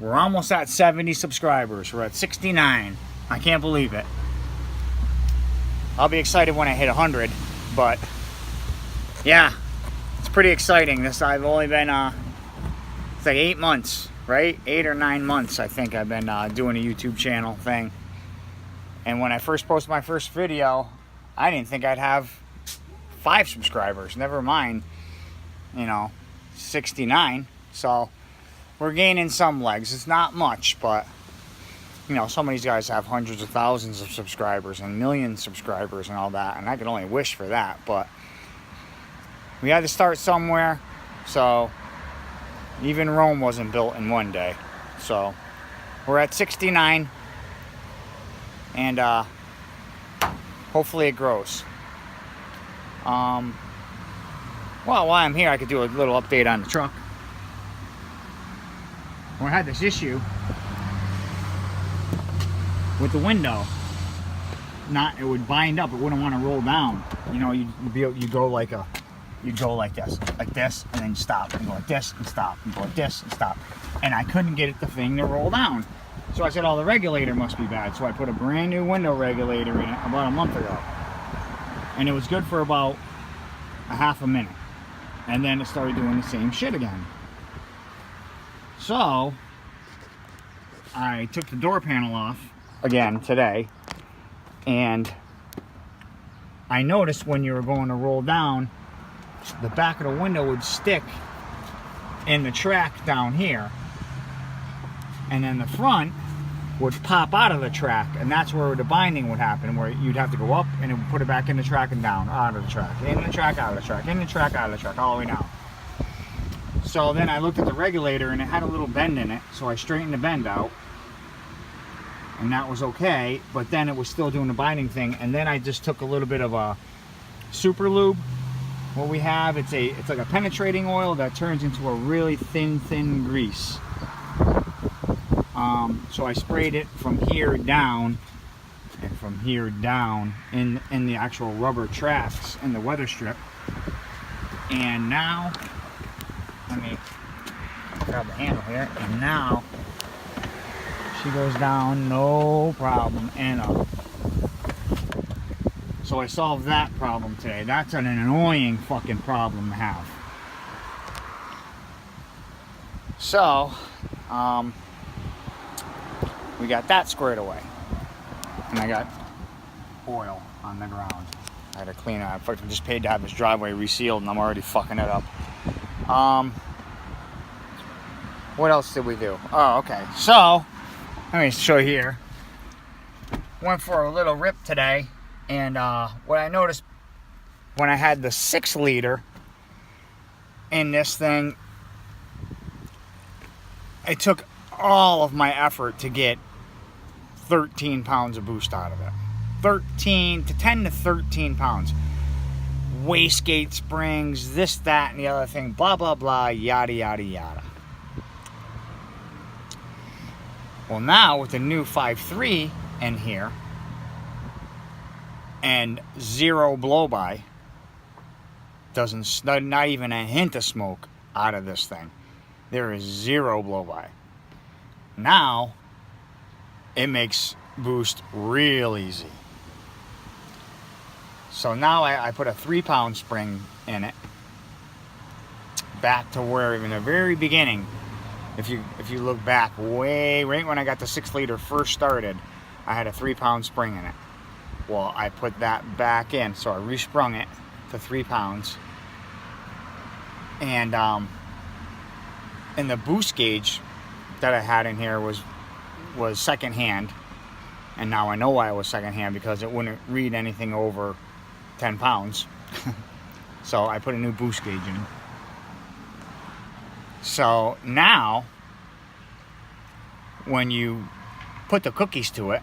We're almost at 70 subscribers. We're at 69. I can't believe it. I'll be excited when I hit 100, but yeah, it's pretty exciting. I've only been, it's like 8 months, right? 8 or 9 months, I think I've been doing a YouTube channel thing. And when I first posted my first video, I didn't think I'd have 5 subscribers. Never mind, 69. So we're gaining some legs. It's not much, but some of these guys have hundreds of thousands of subscribers and millions of subscribers and all that, and I can only wish for that, but we had to start somewhere. So even Rome wasn't built in one day. So we're at 69, and hopefully it grows. Well, while I'm here, I could do a little update on the truck. We had this issue with the window. It would bind up. It wouldn't want to roll down. You go like this, and then you stop, and go like this, and stop, and go like this, and stop. And I couldn't get the thing to roll down. So I said, oh, the regulator must be bad. So I put a brand new window regulator in it about a month ago. And it was good for about a half a minute. And then it started doing the same shit again. So I took the door panel off again today, and I noticed when you were going to roll down, the back of the window would stick in the track down here, and then the front would pop out of the track, and that's where the binding would happen, where you'd have to go up and it would put it back in the track and down, out of the track, in the track, out of the track, in the track, out of the track, all the way down. So then I looked at the regulator, and it had a little bend in it, so I straightened the bend out, and that was okay, but then it was still doing the binding thing. And then I just took a little bit of a super lube. What we have, it's like a penetrating oil that turns into a really thin grease. So I sprayed it from here down and from here down in the actual rubber tracks in the weather strip. And now, let me grab the handle here, and now she goes down no problem and up. So I solved that problem today. That's an annoying fucking problem to have. So we got that squared away, and I got oil on the ground. I had to clean it. I fucking just paid to have this driveway resealed, and I'm already fucking it up. What else did we do? Oh, okay. So let me show you here. Went for a little rip today, and what I noticed when I had the 6 liter in this thing, it took all of my effort to get 13 pounds of boost out of it. 10 to 13 pounds. Wastegate springs, this, that, and the other thing, blah, blah, blah, yada, yada, yada. Well, now with the new 5.3 in here and 0 blow-by, not even a hint of smoke out of this thing. There is 0 blow-by. Now it makes boost real easy. So now I put a 3-pound spring in it, back to where in the very beginning, if you look back right when I got the 6 liter first started, I had a 3-pound spring in it. Well, I put that back in, so I resprung it to 3 pounds, and the boost gauge that I had in here was secondhand, and now I know why it was secondhand, because it wouldn't read anything over 10 pounds. So I put a new boost gauge in. So now when you put the cookies to it,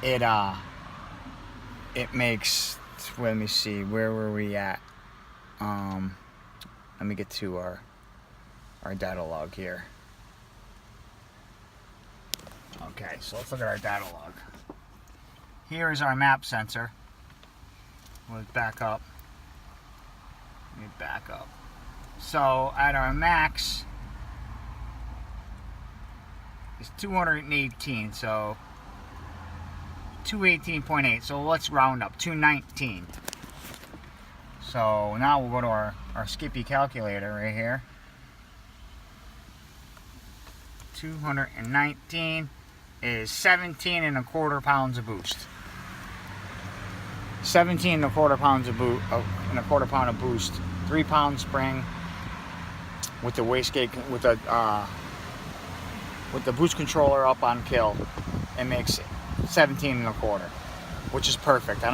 it makes, let me see, where were we at? Let me get to our data log here. Okay, so let's look at our data log. Here is our map sensor. Let's back up. Let me back up. So at our max, is 218, so 218.8. So let's round up, 219. So now we'll go to our Skippy calculator right here. 219 is 17 and a quarter pounds of boost. 17 and a quarter pounds of pound of boost. 3 pound spring with the wastegate with the boost controller up on kill. It makes 17 and a quarter, which is perfect.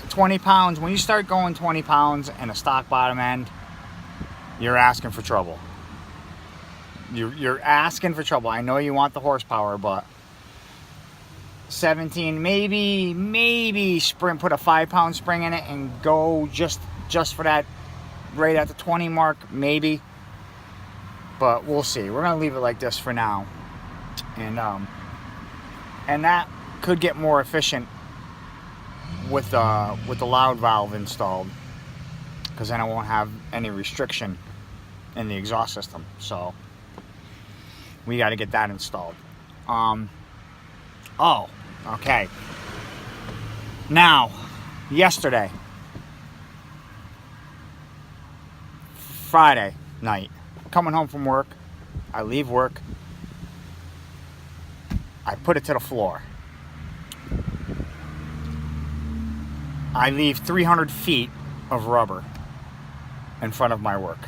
20 pounds. When you start going 20 pounds and a stock bottom end, you're asking for trouble. You're asking for trouble. I know you want the horsepower, but 17, maybe spring, put a 5 pound spring in it and go just for that, right at the 20 mark, maybe. But we'll see. We're gonna leave it like this for now, and that could get more efficient with the loud valve installed, because then I won't have any restriction in the exhaust system. So we got to get that installed. Oh, okay. Now, yesterday, Friday night, coming home from work, I leave work, I put it to the floor. I leave 300 feet of rubber in front of my work.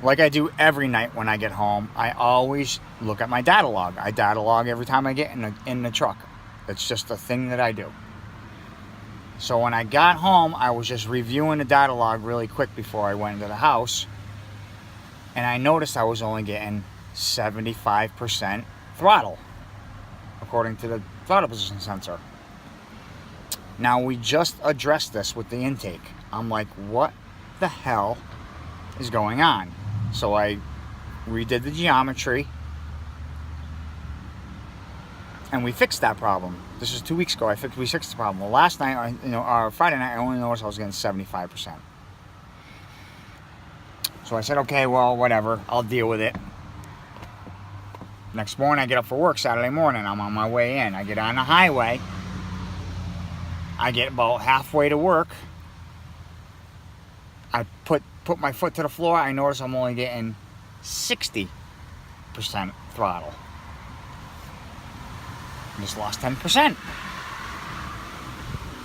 Like I do every night when I get home, I always look at my data log. I data log every time I get in the truck. It's just a thing that I do. So when I got home, I was just reviewing the data log really quick before I went into the house, and I noticed I was only getting 75% throttle, according to the throttle position sensor. Now, we just addressed this with the intake. I'm like, what the hell is going on? So I redid the geometry, and we fixed that problem. This is 2 weeks ago. We fixed the problem. Well, last night, Friday night, I only noticed I was getting 75%. So I said, okay, well, whatever. I'll deal with it. Next morning, I get up for work Saturday morning. I'm on my way in. I get on the highway. I get about halfway to work. I put my foot to the floor. I notice I'm only getting 60% throttle. I just lost 10%.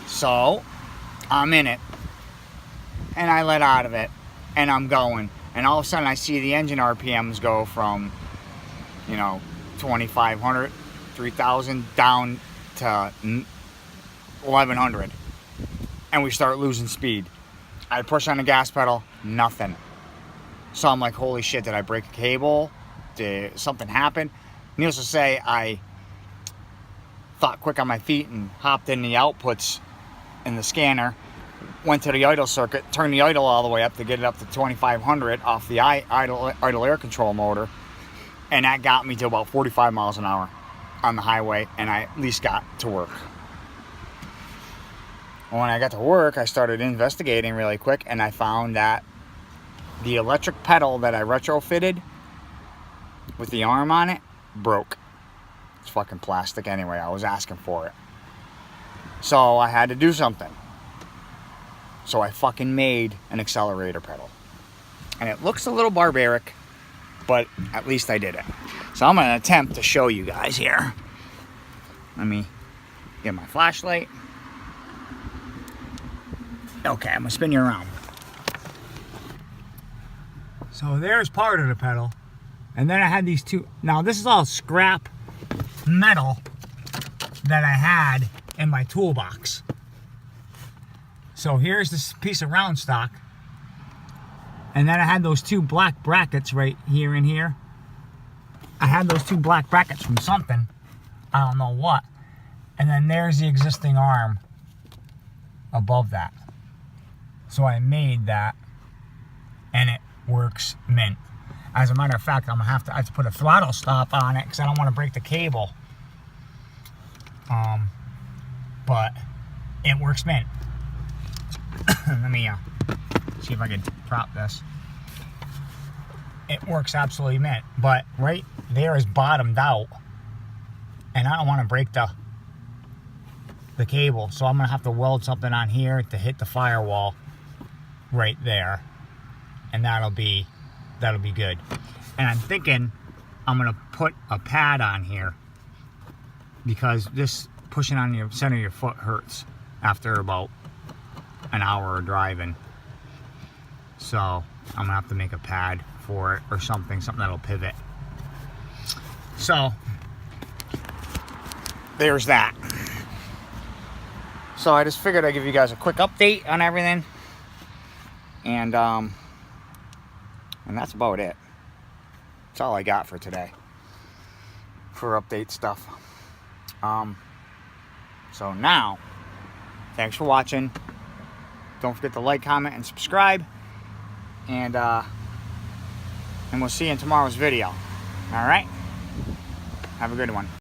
So I'm in it, and I let out of it, and I'm going, and all of a sudden I see the engine RPMs go from 2,500, 3,000 down to 1,100, and we start losing speed. I push on the gas pedal, nothing. So I'm like, holy shit, did I break a cable? Did something happen? Needless to say, I thought quick on my feet and hopped in the outputs in the scanner, went to the idle circuit, turned the idle all the way up to get it up to 2,500 off the idle air control motor, and that got me to about 45 miles an hour on the highway, and I at least got to work. When I got to work, I started investigating really quick, and I found that the electric pedal that I retrofitted with the arm on it broke. It's fucking plastic anyway. I was asking for it. So I had to do something. So I fucking made an accelerator pedal. And it looks a little barbaric, but at least I did it. So I'm going to attempt to show you guys here. Let me get my flashlight. Okay, I'm going to spin you around. So there's part of the pedal. And then I had these two. Now this is all scrap metal that I had in my toolbox. So here's this piece of round stock. And then I had those two black brackets right here and here. I had those two black brackets from something. I don't know what. And then there's the existing arm above that. So I made that, and it works mint. As a matter of fact, I have to put a throttle stop on it because I don't want to break the cable. But it works mint. Let me see if I can prop this. it works absolutely mint. But right there is bottomed out, and I don't want to break the cable, so I'm gonna have to weld something on here to hit the firewall right there, and that'll be good. And I'm thinking I'm gonna put a pad on here, because this pushing on your center of your foot hurts after about an hour of driving. So I'm gonna have to make a pad for it or something that'll pivot. So there's that. So I just figured I'd give you guys a quick update on everything, and that's about it. That's all I got for today for update stuff. So now, thanks for watching. Don't forget to like, comment, and subscribe, and we'll see you in tomorrow's video. All right, have a good one.